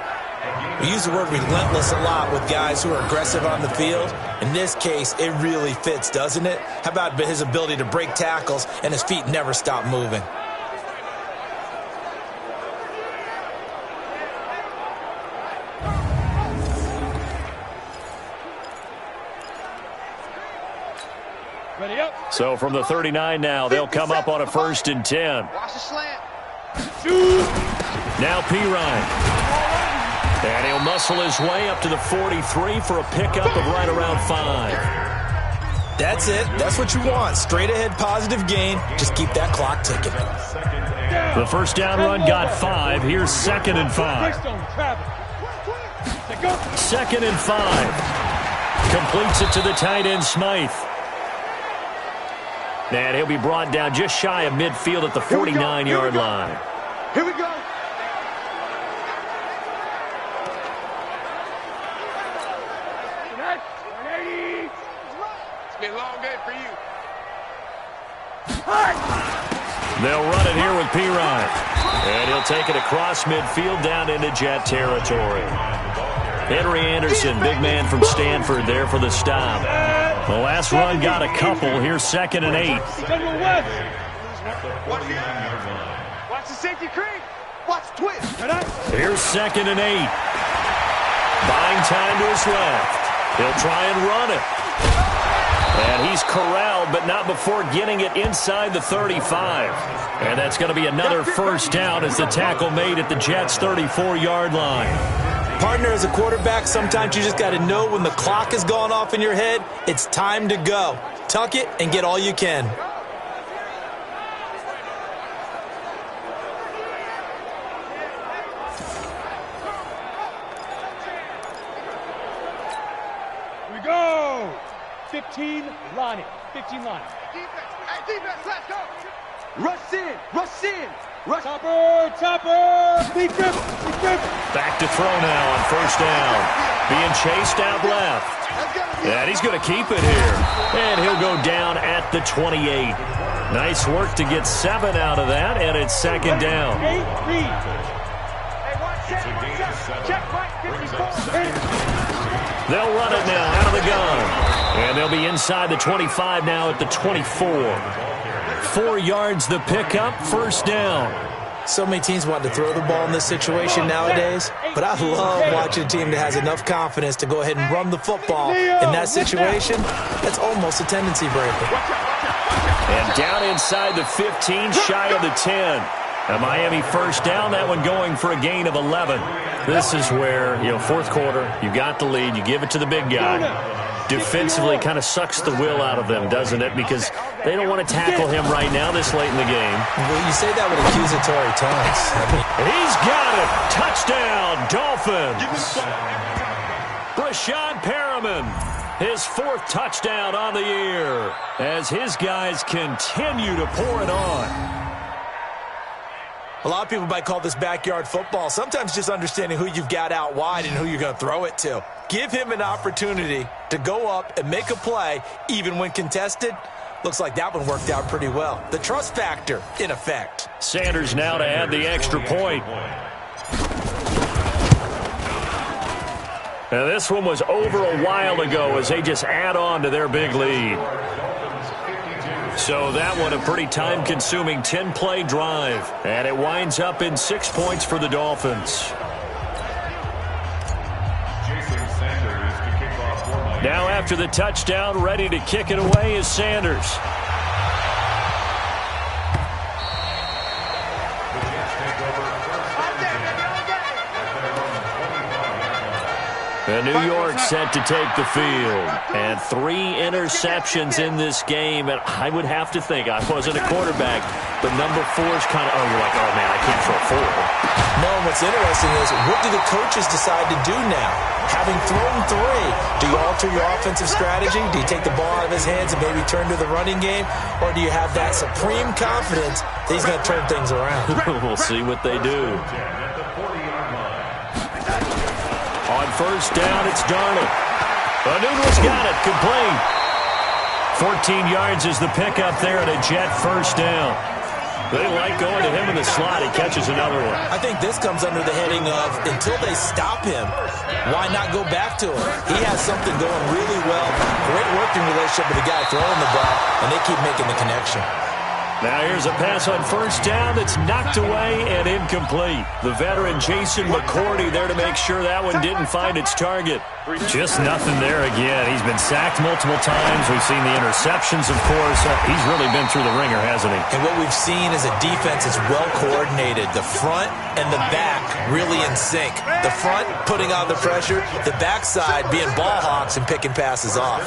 We use the word relentless a lot with guys who are aggressive on the field. In this case, it really fits, doesn't it? How about his ability to break tackles and his feet never stop moving? Ready up. So from the 39 now, they'll come up on a 1st and 10. Watch the slant. Now Pirine. And he'll muscle his way up to the 43 for a pickup of right around 5. That's it. That's what you want. Straight ahead positive gain. Just keep that clock ticking. The first down run got 5. Here's 2nd and 5. 2nd and 5. Completes it to the tight end Smythe. And he'll be brought down just shy of midfield at the 49-yard line. Here we go. It's been a long day for you. They'll run it here with Pirine. And he'll take it across midfield down into Jet territory. Henry Anderson, big man from Stanford, there for the stop. The last run got a couple. Here's 2nd and 8. Watch the safety creep. Watch the twist. Here's 2nd and 8. Buying time to his left. He'll try and run it. And he's corralled, but not before getting it inside the 35. And that's going to be another first down as the tackle made at the Jets' 34-yard line. Partner, as a quarterback, sometimes you just got to know when the clock has gone off in your head, it's time to go. Tuck it and get all you can. We go. 15 line it. 15 line it. Defense. Hey, defense, let's go. Rush in. Rush in. Chopper. Deep grip. Back to throw now on first down. Being chased out left. And he's going to keep it here. And he'll go down at the 28. Nice work to get 7 out of that, and it's second down. They'll run it now out of the gun. And they'll be inside the 25 now at the 24. 4 yards the pickup, first down. So many teams want to throw the ball in this situation nowadays, but I love watching a team that has enough confidence to go ahead and run the football in that situation. That's almost a tendency breaker. And down inside the 15, shy of the 10. A Miami first down, that one going for a gain of 11. This is where, fourth quarter, you got the lead, you give it to the big guy. Defensively kind of sucks the will out of them, doesn't it? Because they don't want to tackle him right now this late in the game. Well, you say that with accusatory tones. He's got it. Touchdown, Dolphins. Brashad Perriman, his 4th touchdown on the year as his guys continue to pour it on. A lot of people might call this backyard football. Sometimes just understanding who you've got out wide and who you're going to throw it to. Give him an opportunity to go up and make a play, even when contested. Looks like that one worked out pretty well. The trust factor, in effect. Sanders now to add the extra point. Now this one was over a while ago as they just add on to their big lead. So that one a pretty time-consuming 10-play drive. And it winds up in 6 points for the Dolphins. Now after the touchdown, ready to kick it away is Sanders. And New York set to take the field. And 3 interceptions in this game. And I would have to think, I wasn't a quarterback, but number 4 is kind of, you're like, oh, man, I can't throw 4. No, and what's interesting is, what do the coaches decide to do now? Having thrown 3, do you alter your offensive strategy? Do you take the ball out of his hands and maybe turn to the running game? Or do you have that supreme confidence that he's going to turn things around? We'll see what they do. On first down, it's Darnold. Noodle's got it, complete. 14 yards is the pickup there at a Jet first down. They like going to him in the slot. He catches another one. I think this comes under the heading of, until they stop him, why not go back to him? He has something going really well. Great working relationship with the guy throwing the ball, and they keep making the connection. Now here's a pass on first down that's knocked away and incomplete. The veteran Jason McCourty there to make sure that one didn't find its target. Just nothing there again. He's been sacked multiple times. We've seen the interceptions, of course. He's really been through the ringer, hasn't he? And what we've seen is a defense that's well coordinated. The front and the back really in sync. The front putting on the pressure. The backside being ball hawks and picking passes off.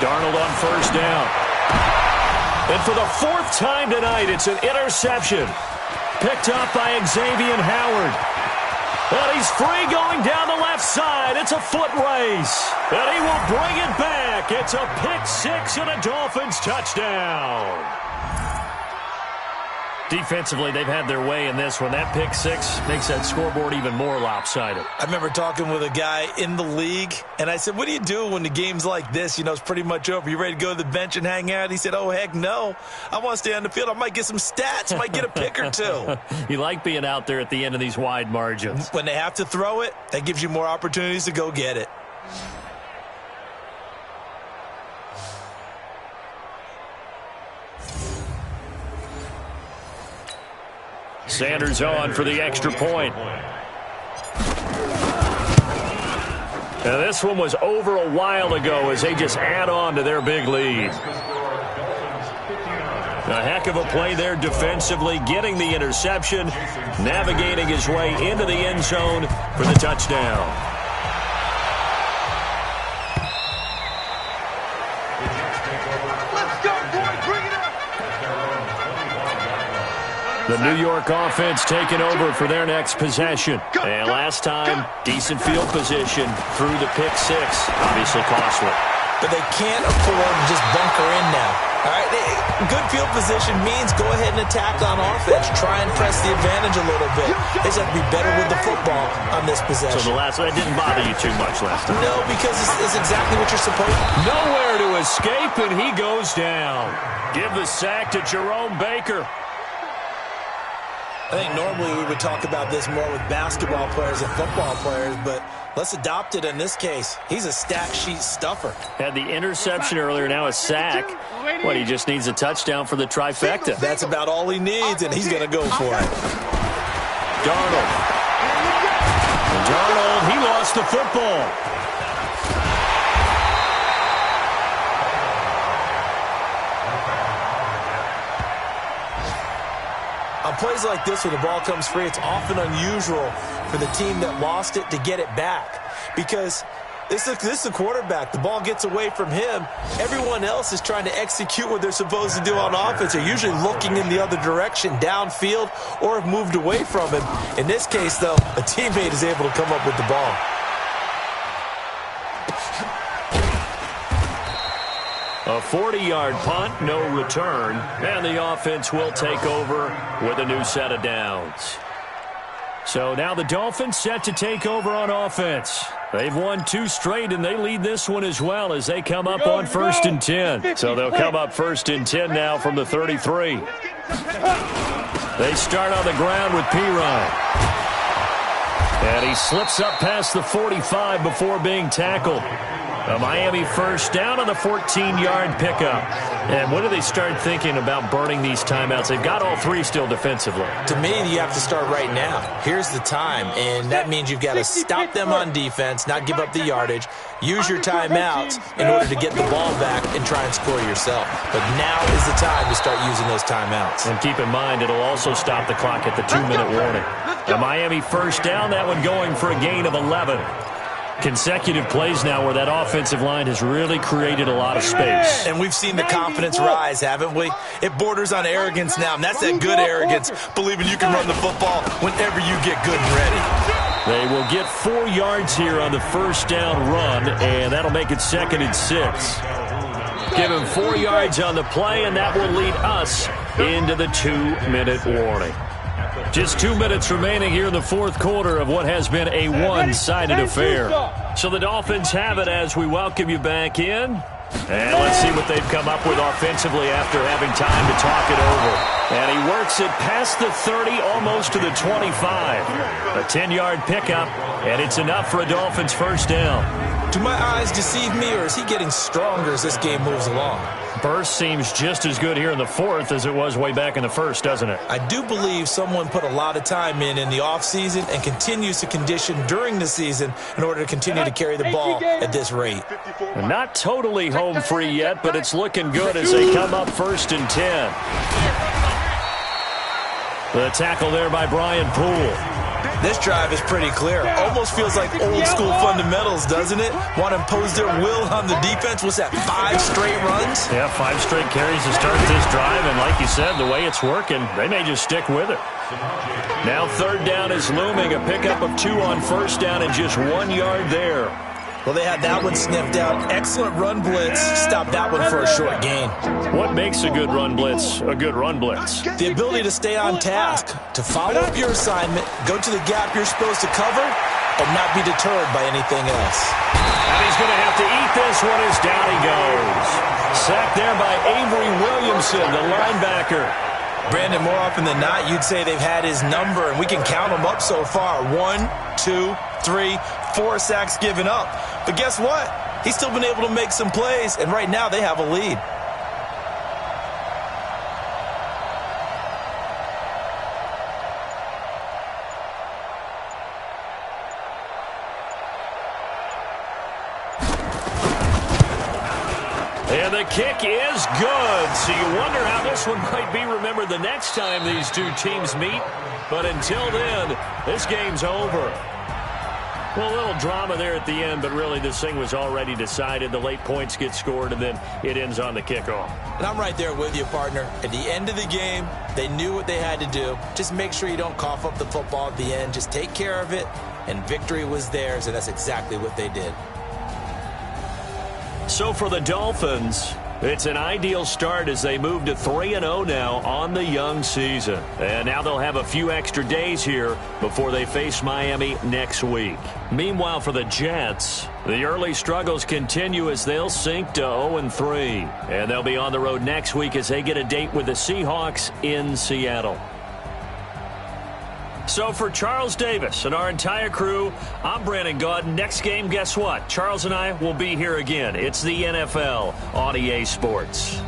Darnold on first down. And for the 4th time tonight, it's an interception. Picked up by Xavier Howard. And he's free going down the left side. It's a foot race. And he will bring it back. It's a pick 6 and a Dolphins touchdown. Defensively, they've had their way in this one. That pick 6 makes that scoreboard even more lopsided. I remember talking with a guy in the league, and I said, what do you do when the game's like this? It's pretty much over. You ready to go to the bench and hang out? He said, oh, heck no. I want to stay on the field. I might get some stats. Might get a pick or 2. You like being out there at the end of these wide margins. When they have to throw it, that gives you more opportunities to go get it. Sanders on for the extra point. Now this one was over a while ago as they just add on to their big lead. A heck of a play there defensively, getting the interception, navigating his way into the end zone for the touchdown. The New York offense taking over for their next possession. And last time, decent field position through the pick 6. Obviously costly. But they can't afford to just bunker in now. All right, good field position means go ahead and attack on offense. Try and press the advantage a little bit. They just have to be better with the football on this possession. So the last one didn't bother you too much last time? No, because it's exactly what you're supposed to. Nowhere to escape, and he goes down. Give the sack to Jerome Baker. I think normally we would talk about this more with basketball players and football players, but let's adopt it in this case. He's a stat sheet stuffer. Had the interception earlier, now a sack. What, he just needs a touchdown for the trifecta. That's about all he needs, and he's going to go for it. Darnold, he lost the football. On plays like this where the ball comes free, it's often unusual for the team that lost it to get it back. Because this is the quarterback. The ball gets away from him. Everyone else is trying to execute what they're supposed to do on offense. They're usually looking in the other direction, downfield, or have moved away from him. In this case, though, a teammate is able to come up with the ball. A 40-yard punt, no return, and the offense will take over with a new set of downs. So now the Dolphins set to take over on offense. They've won 2 straight, and they lead this one as well as they come up on 1st and 10. So they'll come up 1st and 10 now from the 33. They start on the ground with Pirine. And he slips up past the 45 before being tackled. A Miami first down on the 14-yard pickup. And when do they start thinking about burning these timeouts? They've got all 3 still defensively. To me, you have to start right now. Here's the time, and that means you've got to stop them on defense, not give up the yardage, use your timeouts in order to get the ball back and try and score yourself. But now is the time to start using those timeouts. And keep in mind, it'll also stop the clock at the 2-minute warning. A Miami first down, that one going for a gain of 11. Consecutive plays now where that offensive line has really created a lot of space. And we've seen the confidence rise, haven't we? It borders on arrogance now, and that's that good arrogance, believing you can run the football whenever you get good and ready. They will get 4 yards here on the first down run, and that'll make it 2nd and 6. Give him 4 yards on the play, and that will lead us into the 2-minute warning. Just 2 minutes remaining here in the 4th quarter of what has been a one-sided affair. So the Dolphins have it as we welcome you back in. And let's see what they've come up with offensively after having time to talk it over. And he works it past the 30, almost to the 25. A 10-yard pickup, and it's enough for a Dolphins first down. Do my eyes deceive me, or is he getting stronger as this game moves along? Burst seems just as good here in the 4th as it was way back in the 1st, doesn't it? I do believe someone put a lot of time in the offseason and continues to condition during the season in order to continue to carry the ball at this rate. Not totally home free yet, but it's looking good as they come up 1st and 10. The tackle there by Brian Poole. This drive is pretty clear. Almost feels like old school fundamentals, doesn't it? Want to impose their will on the defense. What's that, 5 straight runs? Yeah, 5 straight carries to start this drive, and like you said, the way it's working, they may just stick with it. Now 3rd down is looming, a pickup of 2 on first down and just 1 yard there. Well, they had that one sniffed out. Excellent run blitz. Stopped that one for a short gain. What makes a good run blitz a good run blitz? The ability to stay on task, to follow up your assignment, go to the gap you're supposed to cover, and not be deterred by anything else. And he's going to have to eat this one as down he goes. Sacked there by Avery Williamson, the linebacker. Brandon, more often than not, you'd say they've had his number, and we can count them up so far. 1, 2, 3, 4 sacks given up. But guess what? He's still been able to make some plays, and right now they have a lead. And the kick is good. So you wonder how this one might be remembered the next time these two teams meet. But until then, this game's over. Well, a little drama there at the end, but really this thing was already decided. The late points get scored, and then it ends on the kickoff. And I'm right there with you, partner. At the end of the game, they knew what they had to do. Just make sure you don't cough up the football at the end. Just take care of it, and victory was theirs, and that's exactly what they did. So for the Dolphins, It's an ideal start as they move to 3-0 now on the young season. And now they'll have a few extra days here before they face Miami next week. Meanwhile, for the Jets, the early struggles continue as they'll sink to 0-3. And they'll be on the road next week as they get a date with the Seahawks in Seattle. So for Charles Davis and our entire crew, I'm Brandon Gaudin. Next game, guess what? Charles and I will be here again. It's the NFL on EA Sports.